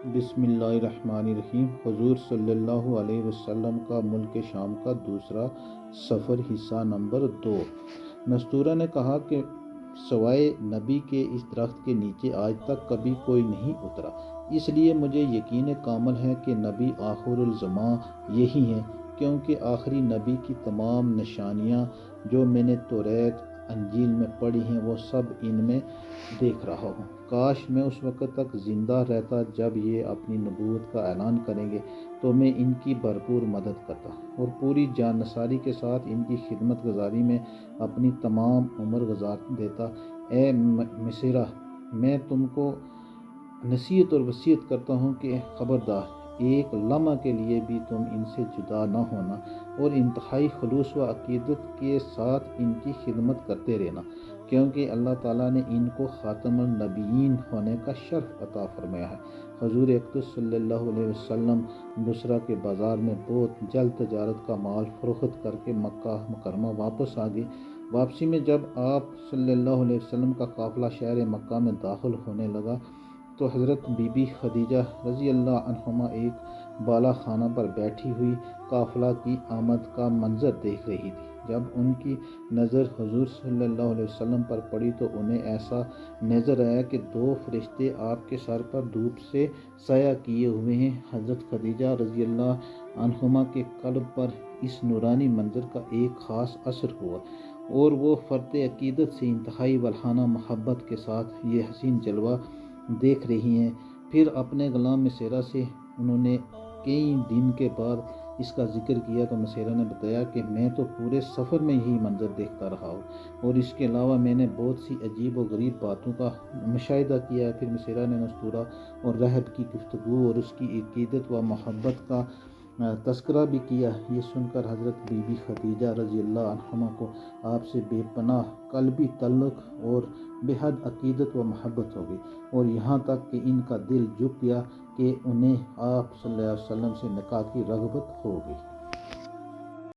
بسم اللہ الرحمن الرحیم۔ حضور صلی اللہ علیہ وسلم کا ملک شام کا دوسرا سفر، حصہ نمبر 2۔ نستورہ نے کہا کہ سوائے نبی کے اس درخت کے نیچے آج تک کبھی کوئی نہیں اترا، اس لیے مجھے یقین کامل ہے کہ نبی آخر الزماں یہی ہیں، کیونکہ آخری نبی کی تمام نشانیاں جو میں نے توریت انجیل میں پڑھی ہیں وہ سب ان میں دیکھ رہا ہوں۔ کاش میں اس وقت تک زندہ رہتا جب یہ اپنی نبوت کا اعلان کریں گے تو میں ان کی بھرپور مدد کرتا اور پوری جان نثاری کے ساتھ ان کی خدمت گزاری میں اپنی تمام عمر گزار دیتا۔ اے مسیرہ، میں تم کو نصیحت اور وصیت کرتا ہوں کہ خبردار، ایک لمحہ کے لیے بھی تم ان سے جدا نہ ہونا اور انتہائی خلوص و عقیدت کے ساتھ ان کی خدمت کرتے رہنا، کیونکہ اللہ تعالیٰ نے ان کو خاتم النبیین ہونے کا شرف عطا فرمایا ہے۔ حضور اقدس صلی اللہ علیہ وسلم بصرہ کے بازار میں بہت جلد تجارت کا مال فروخت کر کے مکہ مکرمہ واپس آ گئے۔ واپسی میں جب آپ صلی اللہ علیہ وسلم کا قافلہ شہر مکہ میں داخل ہونے لگا تو حضرت بی بی خدیجہ رضی اللہ عنہما ایک بالا خانہ پر بیٹھی ہوئی قافلہ کی آمد کا منظر دیکھ رہی تھی۔ جب ان کی نظر حضور صلی اللہ علیہ وسلم پر پڑی تو انہیں ایسا نظر آیا کہ دو فرشتے آپ کے سر پر دھوپ سے سایہ کیے ہوئے ہیں۔ حضرت خدیجہ رضی اللہ عنہما کے قلب پر اس نورانی منظر کا ایک خاص اثر ہوا اور وہ فرط عقیدت سے انتہائی والہانہ محبت کے ساتھ یہ حسین جلوہ دیکھ رہی ہیں۔ پھر اپنے غلام مسیرہ سے انہوں نے کئی دن کے بعد اس کا ذکر کیا تو مسیرہ نے بتایا کہ میں تو پورے سفر میں یہی منظر دیکھتا رہا ہوں اور اس کے علاوہ میں نے بہت سی عجیب و غریب باتوں کا مشاہدہ کیا ہے۔ پھر مسیرہ نے نستورہ اور رہب کی گفتگو اور اس کی عقیدت و محبت کا تذکرہ بھی کیا۔ یہ سن کر حضرت بی بی خدیجہ رضی اللہ عنہما کو آپ سے بے پناہ قلبی تعلق اور بے حد عقیدت و محبت ہو گئی اور یہاں تک کہ ان کا دل جھک گیا کہ انہیں آپ صلی اللہ علیہ وسلم سے نکاح کی رغبت ہو گئی۔